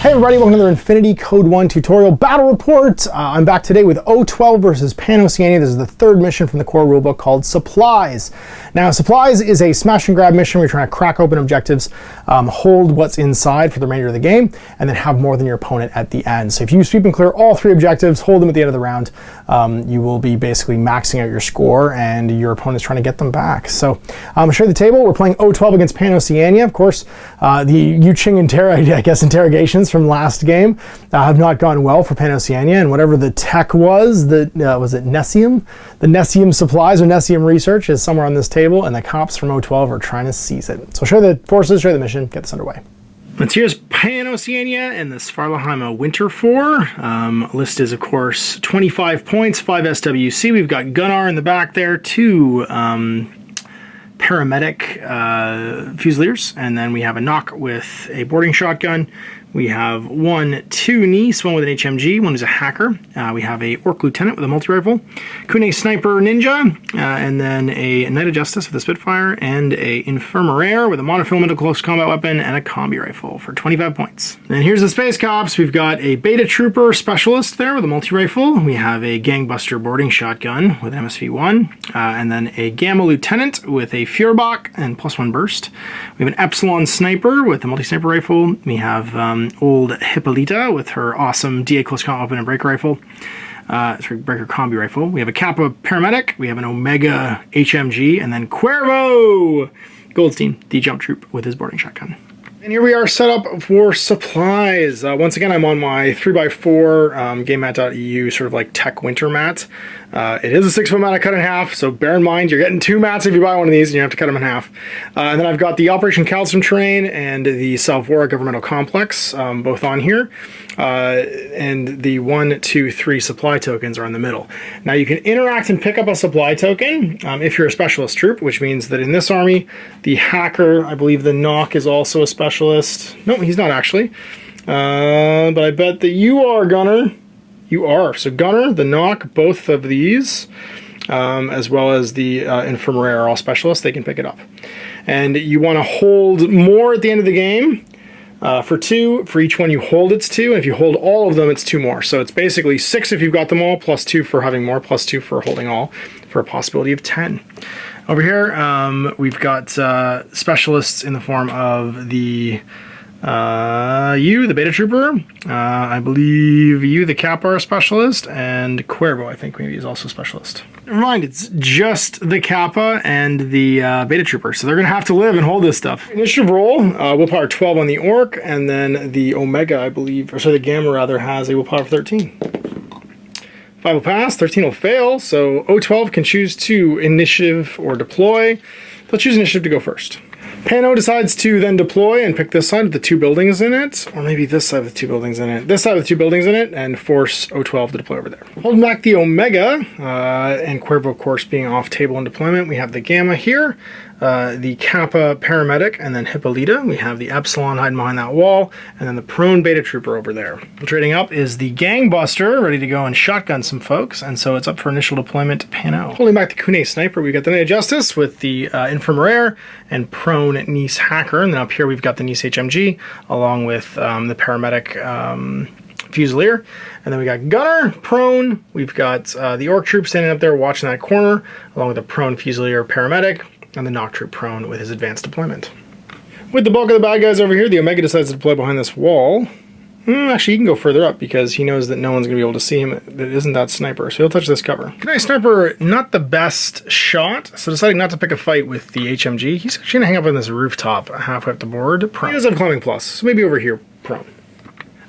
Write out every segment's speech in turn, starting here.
Hey everybody, welcome to another Infinity Code 1 tutorial battle report. I'm back today with O12 versus Oceania. This is the third mission from the core rulebook called Supplies. Now, Supplies is a smash and grab mission where you're trying to crack open objectives, hold what's inside for the remainder of the game, and then have more than your opponent at the end. So if you sweep and clear all three objectives, hold them at the end of the round, you will be basically maxing out your score and your opponent's trying to get them back. So I'll show you the table. We're playing O12 against Oceania. Of course, the Yuching interrogations from last game have not gone well for Oceania, and whatever the tech was, was it Nessium? The Nessium supplies or Nessium research is somewhere on this table, and the cops from O12 are trying to seize it. So show the forces, show the mission, get this underway. And here's Oceania and the Svartalheim Winter 4. List is, of course, 25 points, 5 SWC. We've got Gunnar in the back there, 2 paramedic Fusiliers, and then we have a knock with a boarding shotgun. We have 2 Nice, one with an HMG, one who's a hacker. We have a Orc Lieutenant with a multi-rifle, Kune Sniper Ninja, and then a Knight of Justice with a Spitfire, and a Infirmarier with a monofilament close combat weapon and a combi rifle for 25 points. And here's the Space Cops. We've got a Beta Trooper Specialist there with a multi-rifle. We have a Gangbuster Boarding Shotgun with an MSV1, and then a Gamma Lieutenant with a Führerbach and +1 burst. We have an Epsilon Sniper with a multi-sniper rifle. We have old Hippolyta with her awesome DA close combat weapon and breaker rifle. Breaker combi rifle. We have a Kappa Paramedic. We have an Omega HMG, and then Cuervo Goldstein, the jump troop with his boarding shotgun. And here we are set up for supplies. Once again, I'm on my 3x4 GameMat.eu sort of like tech winter mat. It is a 6-foot mat I cut in half, so bear in mind you're getting 2 mats if you buy one of these and you have to cut them in half. And then I've got the Operation Calcium Terrain and the Salvora Governmental Complex both on here. And the 1, 2, 3 supply tokens are in the middle. Now you can interact and pick up a supply token if you're a specialist troop, which means that in this army, the hacker, I believe the knock is also a specialist. No, he's not actually. But I bet that you are, Gunnar. You are. So Gunnar, the knock, both of these, as well as the Infirmarier are all specialists. They can pick it up. And you want to hold more at the end of the game. For 2, for each one you hold, it's 2, and if you hold all of them, it's 2 more. So it's basically 6 if you've got them all, +2 for having more, +2 for holding all, for a possibility of 10. Over here, we've got specialists in the form of the the Beta Trooper, I believe you, the Kappa specialist, and Cuervo, I think maybe is also a specialist. Never mind, it's just the Kappa and the Beta Trooper, so they're going to have to live and hold this stuff. Initiative roll, willpower 12 on the Orc, and then the Omega, I believe, or sorry, the Gamma rather, has a willpower of 13. 5 will pass, 13 will fail, so O12 can choose to initiative or deploy. They'll choose initiative to go first. Pano decides to then deploy and pick this side with the 2 buildings in it, or maybe this side with the 2 buildings in it, this side with the 2 buildings in it, and force O12 to deploy over there. Holding back the Omega, and Cuervo, of course, being off table in deployment, we have the Gamma here, the Kappa Paramedic, and then Hippolyta. We have the Epsilon hiding behind that wall, and then the prone Beta Trooper over there. Trading up is the Gangbuster, ready to go and shotgun some folks, and so it's up for initial deployment, Pano. Holding back the Kune Sniper, we got the Knight of Justice with the Infirmarier and prone Nice Hacker, and then up here we've got the Nice HMG, along with the Paramedic Fusilier. And then we got Gunnar, prone, we've got the Orc Troop standing up there watching that corner, along with the prone Fusilier Paramedic, and the Knock Troop prone with his advanced deployment. With the bulk of the bad guys over here, the Omega decides to deploy behind this wall. Actually, he can go further up because he knows that no one's going to be able to see him that isn't that sniper, so he'll touch this cover. Knight Sniper, not the best shot, so deciding not to pick a fight with the HMG. He's actually going to hang up on this rooftop halfway up the board. Prone. He does have climbing plus, so maybe over here, prone.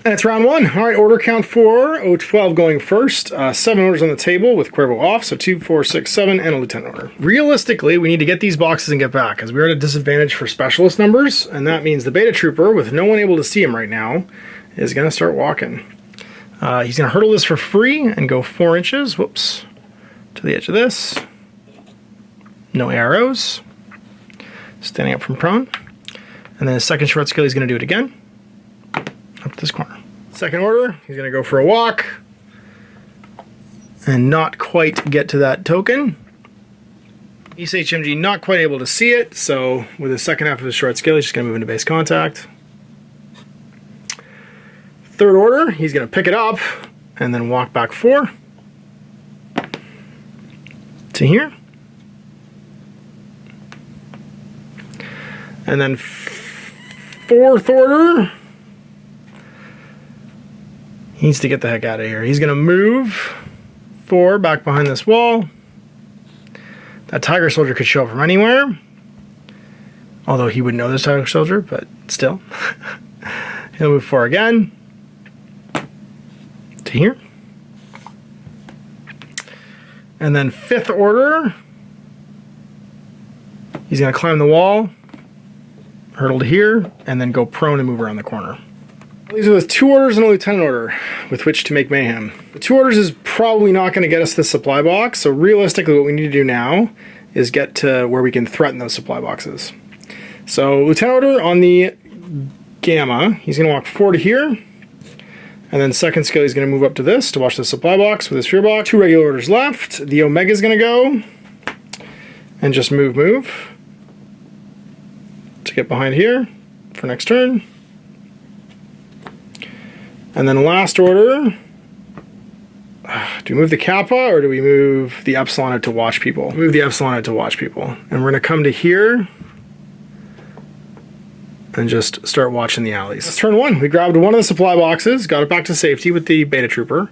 And it's round 1. All right, order count 4. O12 going first. 7 orders on the table with Cuervo off, so 2, 4, 6, 7, and a lieutenant order. Realistically, we need to get these boxes and get back, because we're at a disadvantage for specialist numbers, and that means the Beta Trooper, with no one able to see him right now, is going to start walking. He's going to hurdle this for free and go 4 inches, whoops, to the edge of this. No arrows. Standing up from prone. And then his second short skill, he's going to do it again. Up to this corner. Second order, he's going to go for a walk and not quite get to that token. East HMG not quite able to see it, so with the second half of his short skill, he's just going to move into base contact. Third order, he's going to pick it up and then walk back 4 to here. And then fourth order, he needs to get the heck out of here. He's going to move 4 back behind this wall. That Tiger Soldier could show up from anywhere. Although he wouldn't know this Tiger Soldier, but still. He'll move 4 again. To here. And then fifth order, he's going to climb the wall, hurdle to here, and then go prone and move around the corner. These are the 2 orders and a lieutenant order with which to make mayhem. The 2 orders is probably not going to get us the supply box, so realistically what we need to do now is get to where we can threaten those supply boxes. So lieutenant order on the Gamma, he's going to walk 4 to here, and then second skill he's going to move up to this to watch the supply box with his fear box. 2 regular orders left. The Omega is going to go and just move to get behind here for next turn. And then last order, do we move the Kappa or do we move the Epsilon out to watch people? Move the Epsilon out to watch people. And we're going to come to here and just start watching the alleys. That's turn 1. We grabbed one of the supply boxes, got it back to safety with the Beta Trooper.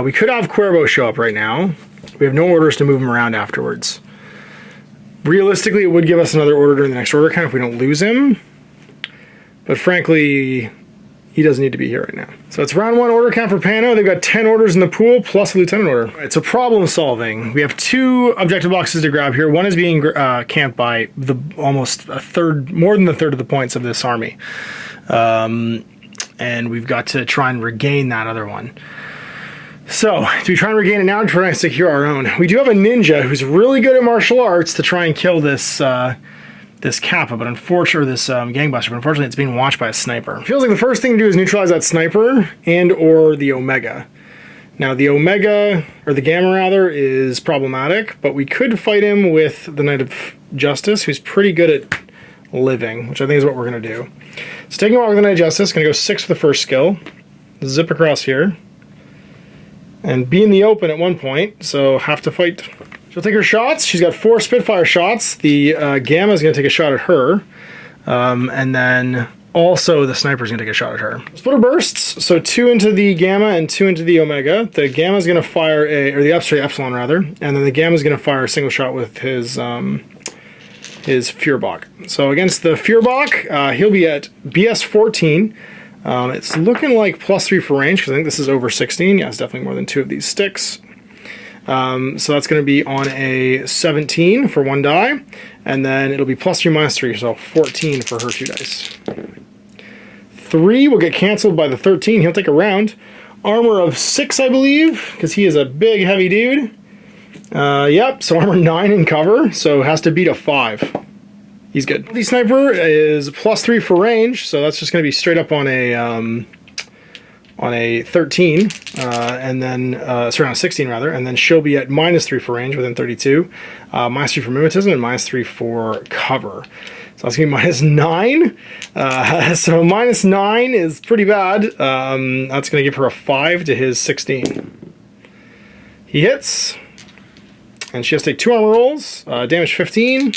We could have Cuervo show up right now. We have no orders to move him around afterwards. Realistically, it would give us another order during the next order count if we don't lose him. But frankly, he doesn't need to be here right now. So it's round 1 order count for Pano. They've got 10 orders in the pool plus a lieutenant order. All right, so problem solving. We have 2 objective boxes to grab here. One is being camped by almost a third, more than a third of the points of this army. And we've got to try and regain that other one. So, do we try and regain it now or try and secure our own? We do have a ninja who's really good at martial arts to try and kill this this Kappa, but unfortunately, this gangbuster, but unfortunately it's being watched by a sniper. It feels like the first thing to do is neutralize that sniper and or the Omega. Now the Omega, or the Gamma rather, is problematic, but we could fight him with the Knight of Justice, who's pretty good at living, which I think is what we're going to do. So taking a walk with the Knight of Justice, going to go 6 for the first skill, zip across here, and be in the open at one point, so have to fight. She'll take her shots. She's got 4 Spitfire shots. The Gamma is going to take a shot at her. And then also the sniper is going to take a shot at her. Splitter bursts. So 2 into the Gamma and 2 into the Omega. The Gamma is going to fire or the Epsilon rather. And then the Gamma is going to fire a single shot with his Fearbach. So against the Fearbach, he'll be at BS 14. It's looking like +3 for range because I think this is over 16. Yeah, it's definitely more than 2 of these sticks. So that's going to be on a 17 for 1 die, and then it'll be +3 -3, so 14 for her 2 dice. 3 will get canceled by the 13. He'll take a round. Armor of 6, I believe, because he is a big, heavy dude. Yep, so armor 9 in cover, so has to beat a 5. He's good. The sniper is +3 for range, so that's just going to be straight up on a 13, and then, sorry, on a 16 rather, and then she'll be at -3 for range within 32, -3 for mimetism, and -3 for cover. So that's going to be -9, so -9 is pretty bad. That's going to give her a 5 to his 16. He hits, and she has to take 2 armor rolls, damage 15.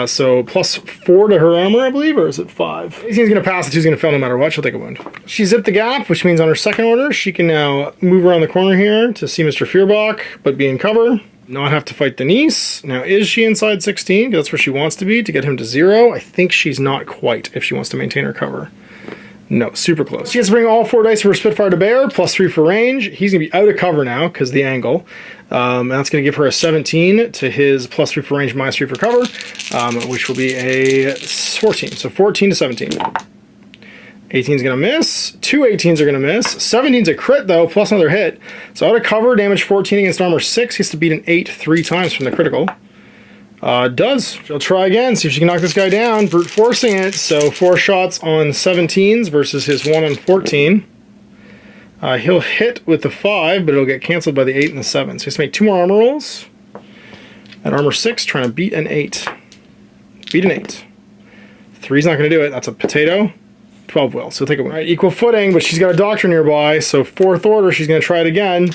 So +4 to her armor, I believe, or is it 5? 18's going to pass, the 2's going to fail no matter what. She'll take a wound. She zipped the gap, which means on her second order, she can now move around the corner here to see Mr. Fearbach, but be in cover. Not have to fight Denise. Now, is she inside 16? That's where she wants to be to get him to 0. I think she's not quite if she wants to maintain her cover. No, super close. She has to bring all 4 dice of her Spitfire to bear, +3 for range. He's going to be out of cover now because the angle. And that's going to give her a 17 to his +3 for range, -3 for cover, which will be a 14. So 14 to 17. 18's going to miss. 2 18s are going to miss. 17's a crit, though, plus another hit. So out of cover, damage 14 against armor 6. He has to beat an 8 3 times from the critical. Does. She'll try again, see if she can knock this guy down. Brute forcing it, so 4 shots on 17s versus his 1 on 14. He'll hit with the 5, but it'll get canceled by the 8 and the 7. So he has to make 2 more armor rolls. At armor 6, trying to beat an 8. Beat an 8. 3's not going to do it. That's a potato. 12 will. So take it. All right, equal footing, but she's got a doctor nearby. So 4th order, she's going to try it again.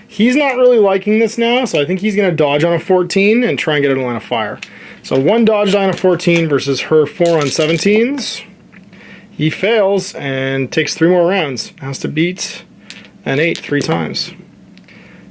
He's not really liking this now, so I think he's going to dodge on a 14 and try and get it in line of fire. So 1 dodge die on a 14 versus her 4 on 17s. He fails and takes 3 more rounds. Has to beat an 8 3 times.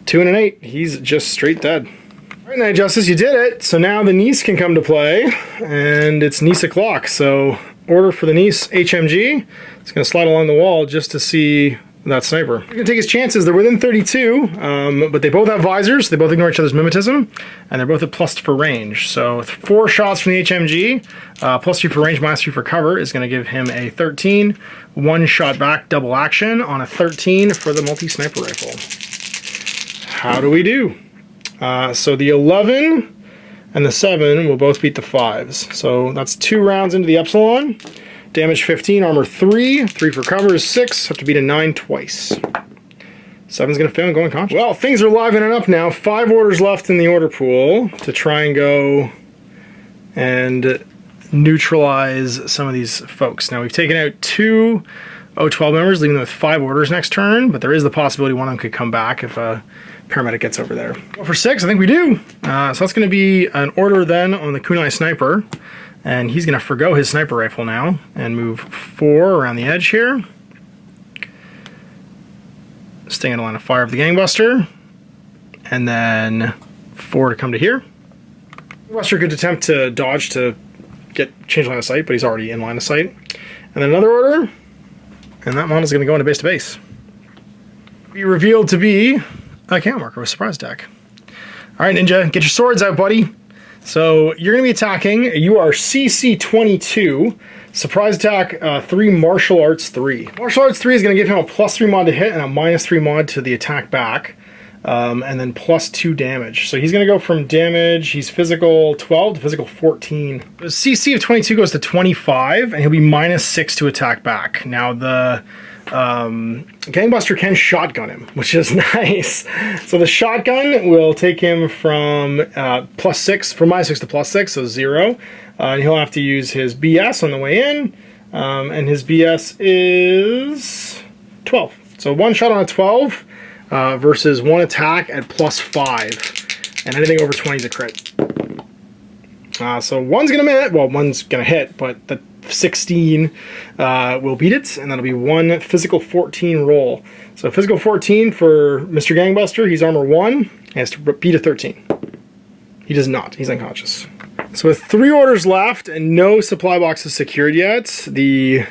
2 and an 8. He's just straight dead. All right, Knight Justice, you did it. So now the niece can come to play, and it's niece o'clock. So order for the niece HMG. It's going to slide along the wall just to see that sniper. He's going to take his chances. They're within 32, but they both have visors. They both ignore each other's mimetism, and they're both at +2 for range. So 4 shots from the HMG, +2 for range, -3 for cover is going to give him a 13. 1 shot back, double action on a 13 for the multi-sniper rifle. How do we do? So the 11 and the 7 will both beat the 5s. So that's 2 rounds into the Epsilon. Damage 15, armor 3, 3 for cover is 6, have to beat a 9 twice. 7's going to fail and go unconscious. Well, things are livening up now. 5 orders left in the order pool to try and go and neutralize some of these folks. Now, we've taken out 2 O12 members, leaving them with 5 orders next turn, but there is the possibility one of them could come back if a paramedic gets over there. Well, for 6, I think we do. So that's going to be an order then on the kunai sniper. And he's going to forgo his sniper rifle now and move 4 around the edge here. Staying in the line of fire of the gangbuster. And then 4 to come to here. Gangbuster could attempt to dodge to change line of sight, but he's already in line of sight. And then another order. And that model's going to go into base to base. Be revealed to be a camo marker with surprise attack. All right, Ninja, get your swords out, buddy. So you're going to be attacking. You are CC 22. Surprise attack 3, martial arts 3. Martial arts 3 is going to give him a +3 mod to hit and a -3 mod to the attack back. And then +2 damage. So he's going to go from damage, he's physical 12 to physical 14. The CC of 22 goes to 25, and he'll be -6 to attack back. Now the gangbuster can shotgun him, which is nice. So the shotgun will take him from +6, from -6 to +6, so 0. And he'll have to use his BS on the way in, and his BS is 12. So 1 shot on a 12 versus 1 attack at +5, and anything over 20 is a crit. So 1's gonna hit, well, 1's gonna hit, but the 16 will beat it, and that'll be 1 physical 14 roll. So physical 14 for Mr. Gangbuster, he's armor 1, he has to beat a 13. He does not, he's unconscious. So with 3 orders left and no supply boxes secured yet, the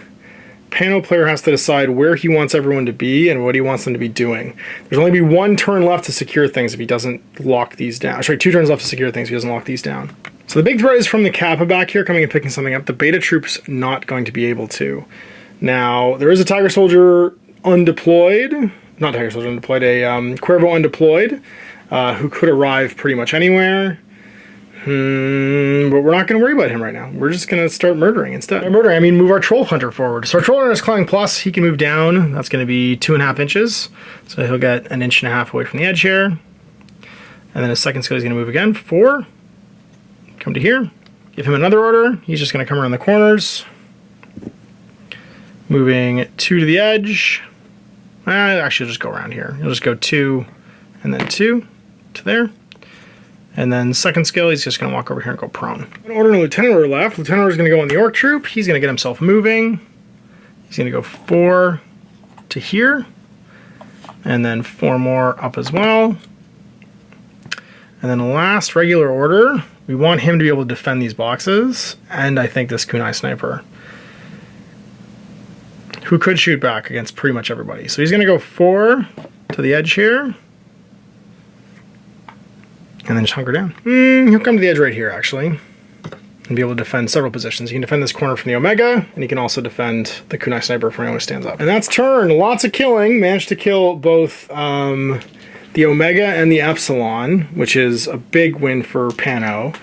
panel player has to decide where he wants everyone to be and what he wants them to be doing. There's only be 1 turn left to secure things if he doesn't lock these down. Sorry, 2 turns left to secure things if he doesn't lock these down. So the big threat is from the Kappa back here coming and picking something up. The beta troop's not going to be able to. Now, there is a Tiger Soldier undeployed. Not Tiger Soldier undeployed, a Cuervo undeployed, who could arrive pretty much anywhere. But we're not going to worry about him right now. We're just going to start murdering instead. By murdering, I mean move our Troll Hunter forward. So our Troll Hunter is climbing plus. He can move down. That's going to be 2.5 inches. So he'll get 1.5 inches away from the edge here. And then his second skill is going to move again. 4. Come to here. Give him another order. He's just going to come around the corners. Moving 2 to the edge. Actually, he'll just go around here. He'll just go 2 and then 2 to there. And then second skill, he's just going to walk over here and go prone. An order and a lieutenant order left. Lieutenant order is going to go on the orc troop. He's going to get himself moving. He's going to go 4 to here. And then 4 more up as well. And then the last regular order, we want him to be able to defend these boxes. And I think this kunai sniper, who could shoot back against pretty much everybody. So he's going to go 4 to the edge here. And then just hunker down. He'll come to the edge right here, actually, and be able to defend several positions. He can defend this corner from the Omega, and he can also defend the kunai sniper from anyone who stands up. And that's turn. Lots of killing. Managed to kill both the Omega and the Epsilon, which is a big win for Pano.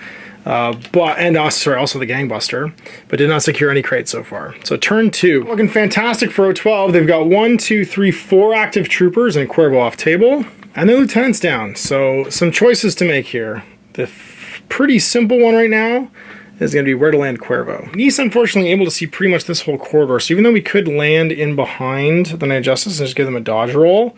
Also the Gangbuster, but did not secure any crates so far. So turn 2. Looking fantastic for O12. They've got 1, 2, 3, 4 active troopers and Cuervo off table. And the lieutenant's down, so some choices to make here. The pretty simple one right now is going to be where to land Cuervo. Nice, unfortunately, able to see pretty much this whole corridor, so even though we could land in behind the Knight of Justice and just give them a dodge roll,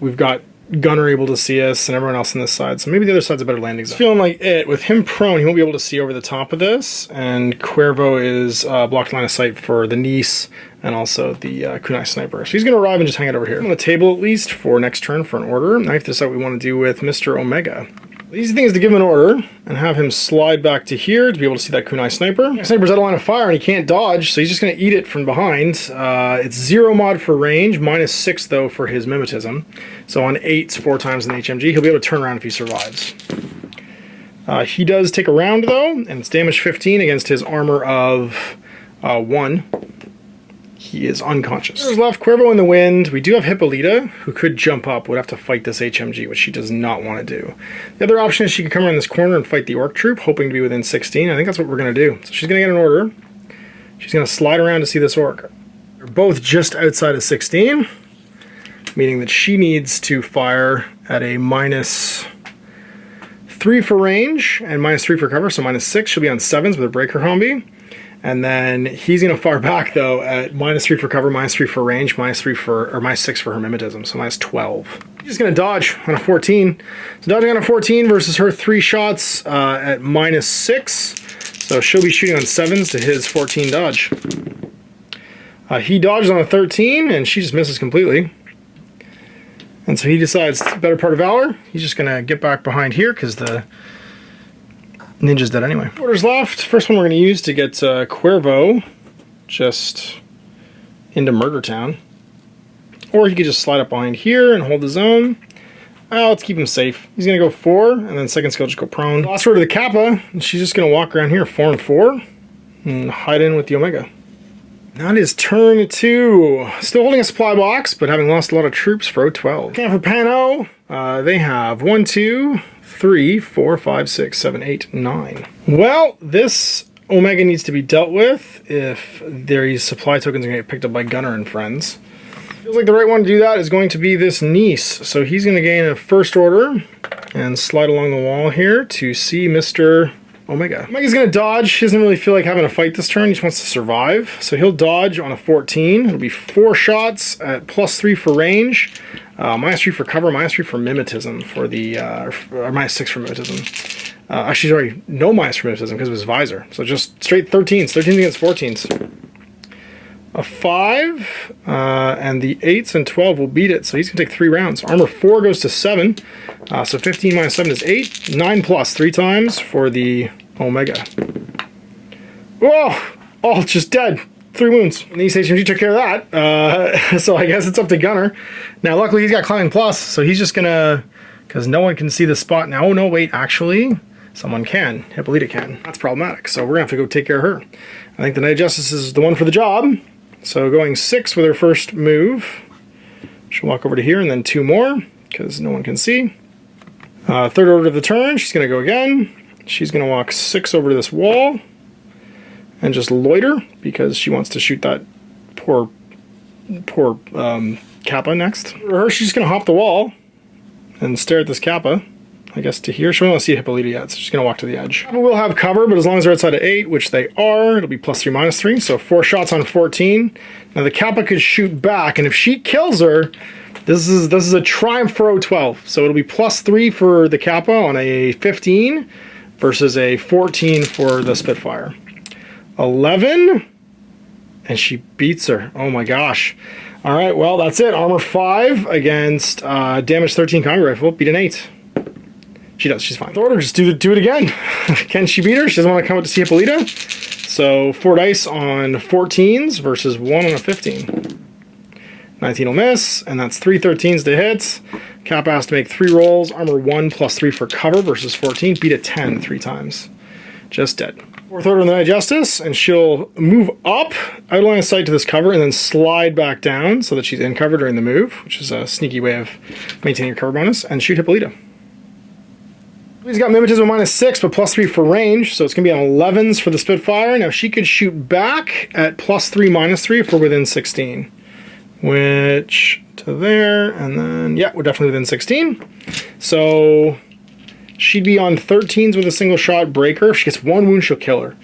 we've got Gunner able to see us and everyone else on this side, so maybe the other side's a better landing zone. It's feeling like it. With him prone, he won't be able to see over the top of this, and Cuervo is blocked line of sight for the Nice and also the Kunai Sniper. So he's going to arrive and just hang it over here. On the table, at least, for next turn for an order. Now I have to decide what we want to do with Mr. Omega. The easy thing is to give him an order and have him slide back to here to be able to see that Kunai Sniper. Sniper's out of line of fire and he can't dodge, so he's just going to eat it from behind. It's 0 mod for range, -6 though for his mimetism. So on 8s 4 times in the HMG, he'll be able to turn around if he survives. He does take a round though, and it's damage 15 against his armor of 1. He is unconscious. There's left Cuervo in the wind. We do have Hippolyta, who could jump up, would have to fight this HMG, which she does not want to do. The other option is she could come around this corner and fight the Orc troop, hoping to be within 16. I think that's what we're going to do. So she's going to get an order. She's going to slide around to see this Orc. They're both just outside of 16, meaning that she needs to fire at a -3 for range and -3 for cover, so -6. She'll be on 7s with a Breaker Hombi. And then he's going to fire back, though, at -3 for cover, -3 for range, -6 for her mimetism, so -12. He's just going to dodge on a 14. So dodging on a 14 versus her 3 shots at -6. So she'll be shooting on 7s to his 14 dodge. He dodges on a 13, and she just misses completely. And so he decides, better part of Valor, he's just going to get back behind here, because the Ninja's dead anyway. Orders left. First one we're going to use to get Cuervo just into Murder Town. Or he could just slide up behind here and hold his own. Let's keep him safe. He's going to go 4, and then second skill just go prone. Lost her to the Kappa, and she's just going to walk around here 4 and 4 and hide in with the Omega. That is turn 2. Still holding a supply box, but having lost a lot of troops for 012. Okay, for Pano, they have 1, 2, 3, 4, 5, 6, 7, 8, 9. Well, this Omega needs to be dealt with if these supply tokens are going to get picked up by Gunner and friends. Feels like the right one to do that is going to be this Nice. So he's going to gain a first order and slide along the wall here to see Mr. Omega. Omega's going to dodge. He doesn't really feel like having a fight this turn. He just wants to survive. So he'll dodge on a 14. It'll be 4 shots at +3 for range. -3 for cover, -3 for mimetism for the, or -6 for mimetism. Actually, sorry, no minus for mimetism because of his visor. So just straight 13s, 13s against 14s. A 5, and the 8s and 12 will beat it, so he's going to take 3 rounds. Armor 4 goes to 7, so 15 minus 7 is 8. 9 plus 3 times for the Omega. Whoa! Oh, just dead. 3 wounds. And the East HMG took care of that, so I guess it's up to Gunner. Now, luckily, he's got Climbing Plus, so he's just going to, because no one can see the spot now. Oh, no, wait, actually, someone can. Hippolyta can. That's problematic, so we're going to have to go take care of her. I think the Knight of Justice is the one for the job. So going 6 with her first move. She'll walk over to here and then 2 more, because no one can see. Third order of the turn, she's going to go again. She's going to walk 6 over to this wall and just loiter, because she wants to shoot that poor Kappa next. For her, she's going to hop the wall and stare at this Kappa. I guess to here. She won't see Hippolyta yet, so she's going to walk to the edge. Kappa will have cover, but as long as they're outside of 8, which they are, it'll be +3, -3, so 4 shots on 14. Now the Kappa could shoot back, and if she kills her, this is a triumph for 012. So it'll be +3 for the Kappa on a 15 versus a 14 for the Spitfire. 11, and she beats her. Oh my gosh. All right, well, that's it. Armor 5 against damage 13 combi rifle. Beat an 8. She does, she's fine. The order, just do it again. Can she beat her? She doesn't want to come up to see Hippolyta. So 4 dice on 14s versus 1 on a 15. 19 will miss, and that's 3 13s to hit. Kappa has to make 3 rolls. Armor 1 +3 for cover versus 14. Beat a 10 3 times. Just dead. 4th order on the Knight of Justice, and she'll move up out of line of sight to this cover and then slide back down so that she's in cover during the move, which is a sneaky way of maintaining your cover bonus, and shoot Hippolyta. He's got mimetism -6, but +3 for range, so it's going to be on 11s for the Spitfire. Now she could shoot back at +3, -3 if we're within 16. Which, to there, and then, yeah, we're definitely within 16. So She'd be on 13s with a single shot breaker. If she gets 1 wound, she'll kill her.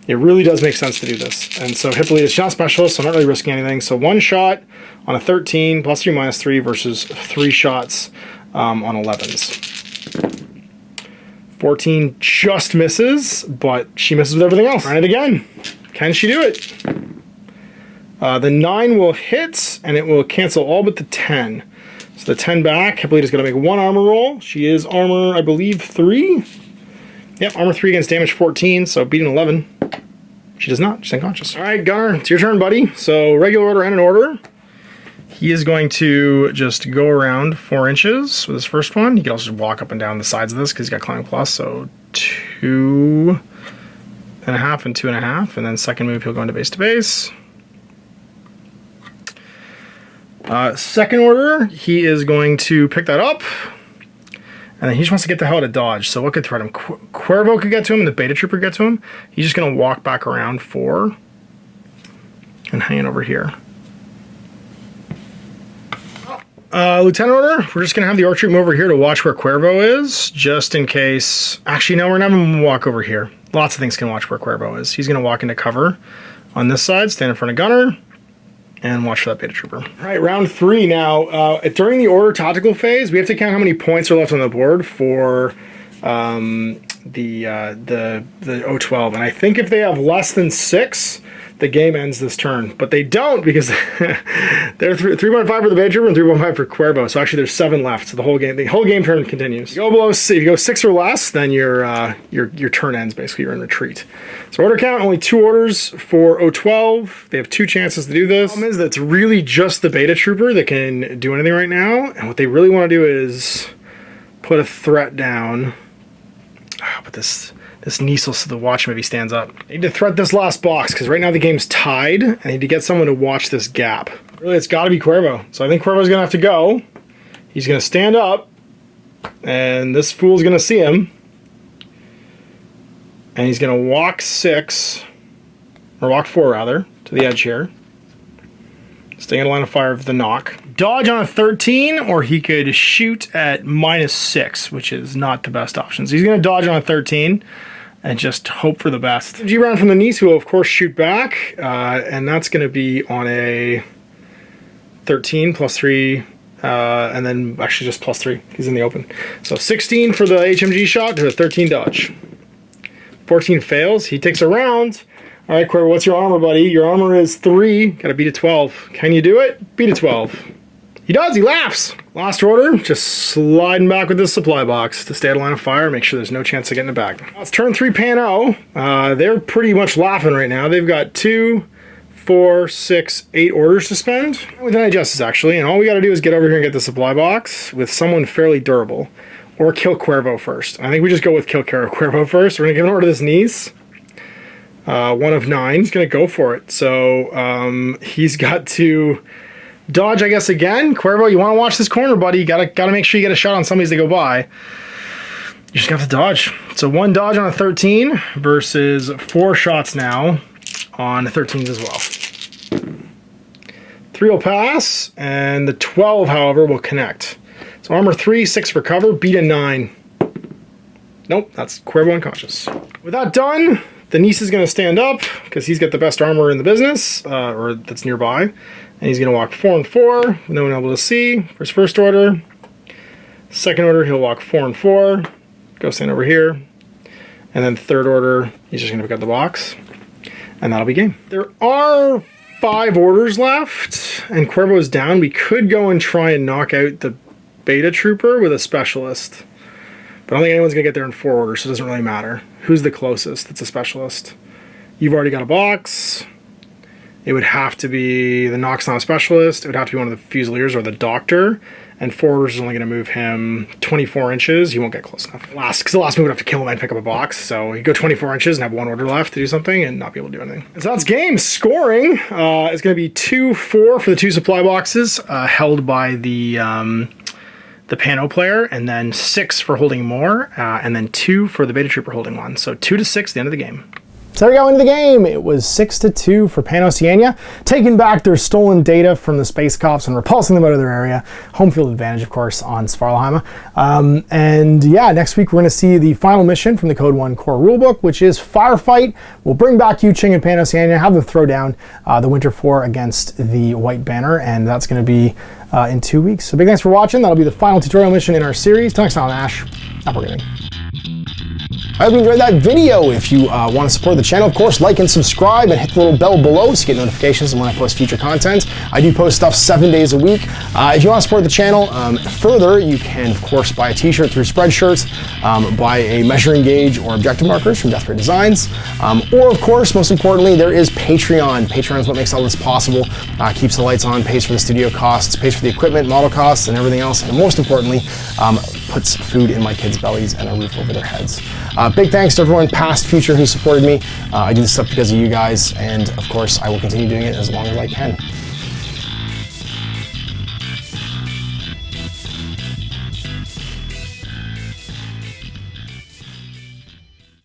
It really does make sense to do this. And so Hippolyta is not specialist, so I'm not really risking anything. So 1 shot on a 13, +3, -3 versus 3 shots on 11s. 14 just misses, but she misses with everything else. Run it again. Can she do it? The 9 will hit, and it will cancel all but the 10. So the 10 back. Hippolyta's going to make 1 armor roll. She is armor, I believe, 3. Yep, armor 3 against damage 14, so beat an 11. She does not. She's unconscious. All right, Gunner, it's your turn, buddy. So regular order and an order. He is going to just go around 4 inches with his first one. He can also just walk up and down the sides of this because he's got climbing plus, so 2.5 and 2.5. And then second move, he'll go into base to base. Second order, he is going to pick that up. And then he just wants to get the hell out of dodge. So what could threat him? Cuervo could get to him and the Beta Trooper get to him. He's just going to walk back around 4 and hang it over here. Lieutenant order, we're just going to have the archer move over here to watch where Cuervo is, just in case. Actually, no, we're not going to walk over here. Lots of things can watch where Cuervo is. He's going to walk into cover on this side, stand in front of Gunner, and watch for that Beta Trooper. All right, round 3 now. During the order tactical phase, we have to count how many points are left on the board for the O12. And I think if they have less than 6, the game ends this turn. But they don't, because they're 3.5 for the Beta Trooper and 3.5 for Cuervo. So actually there's 7 left. So the whole game turn continues. If you go below, if you go 6 or less, then your turn ends. Basically, you're in retreat. So order count, only 2 orders for O12. They have 2 chances to do this. The problem is that it's really just the Beta Trooper that can do anything right now. And what they really want to do is put a threat down. But this Nessium, so the watch maybe stands up. I need to threat this last box, because right now the game's tied. I need to get someone to watch this gap. Really, it's got to be Cuervo. So I think Cuervo's going to have to go. He's going to stand up, and this fool's going to see him. And he's going to walk 6, or walk 4 rather, to the edge here. Staying in line of fire of the knock. Dodge on a 13, or he could shoot at -6, which is not the best option. So he's going to dodge on a 13 and just hope for the best. G round from the Nessium will, of course, shoot back, and that's going to be on a 13 +3, and then actually just +3. He's in the open. So 16 for the HMG shot to a 13 dodge. 14 fails. He takes a round. All right, Cuervo, what's your armor, buddy? Your armor is 3. Got to beat a 12. Can you do it? Beat a 12. He does. He laughs. Last order, just sliding back with this supply box to stay out of line of fire, make sure there's no chance of getting it back. Now it's turn 3 Pano. They're pretty much laughing right now. They've got 2, 4, 6, 8 orders to spend. With Justice, actually, and all we got to do is get over here and get the supply box with someone fairly durable, or kill Cuervo first. I think we just go with kill Cuervo first. We're going to give an order to this Nessium. 1 of 9. He's going to go for it. So he's got to dodge, I guess, again. Cuervo, you want to watch this corner, buddy. You gotta make sure you get a shot on some of these that go by. You just have to dodge. So 1 dodge on a 13 versus 4 shots now on 13s as well. 3 will pass, and the 12, however, will connect. So armor 3, 6 for cover, beat a 9. Nope, that's Cuervo unconscious. With that done, the Nessium is going to stand up because he's got the best armor in the business, or that's nearby. And he's going to walk 4 and 4, with no one able to see for his first order. Second order, he'll walk 4 and 4, go stand over here. And then third order, he's just going to pick up the box, and that'll be game. There are 5 orders left, and Cuervo's down. We could go and try and knock out the Beta Trooper with a specialist. But I don't think anyone's going to get there in 4 orders, so it doesn't really matter. Who's the closest that's a specialist? You've already got a box. It would have to be the Nox not a specialist. It would have to be one of the Fusiliers or the Doctor. And 4 orders is only going to move him 24 inches. He won't get close enough. Because the last move would have to kill him and pick up a box. So he'd go 24 inches and have 1 order left to do something and not be able to do anything. And so that's game. Scoring is going to be 2-4 for the 2 supply boxes held by the Pano player, and then 6 for holding more, and then 2 for the Beta Trooper holding 1. So 2-6 at the end of the game. So there we go into the game. It was 6-2 for Oceania, taking back their stolen data from the Space Cops and repulsing them out of their area. Home field advantage, of course, on Svartalheim. And yeah, next week we're going to see the final mission from the Code 1 core rulebook, which is Firefight. We'll bring back Yu-Ching and Oceania, have them throw down the Winter 4 against the White Banner, and that's going to be in 2 weeks. So big thanks for watching. That'll be the final tutorial mission in our series. Till next time, Ash. Happy gaming. I hope you enjoyed that video. If you want to support the channel, of course, like and subscribe and hit the little bell below so you get notifications when I post future content. I do post stuff 7 days a week. If you want to support the channel further, you can, of course, buy a t-shirt through Spreadshirts, buy a measuring gauge or objective markers from Death Ray Designs, or, of course, most importantly, there is Patreon. Patreon is what makes all this possible, keeps the lights on, pays for the studio costs, pays for the equipment, model costs, and everything else, and most importantly, puts food in my kids' bellies and a roof over their heads. Big thanks to everyone, past, future, who supported me. I do this stuff because of you guys, and of course, I will continue doing it as long as I can.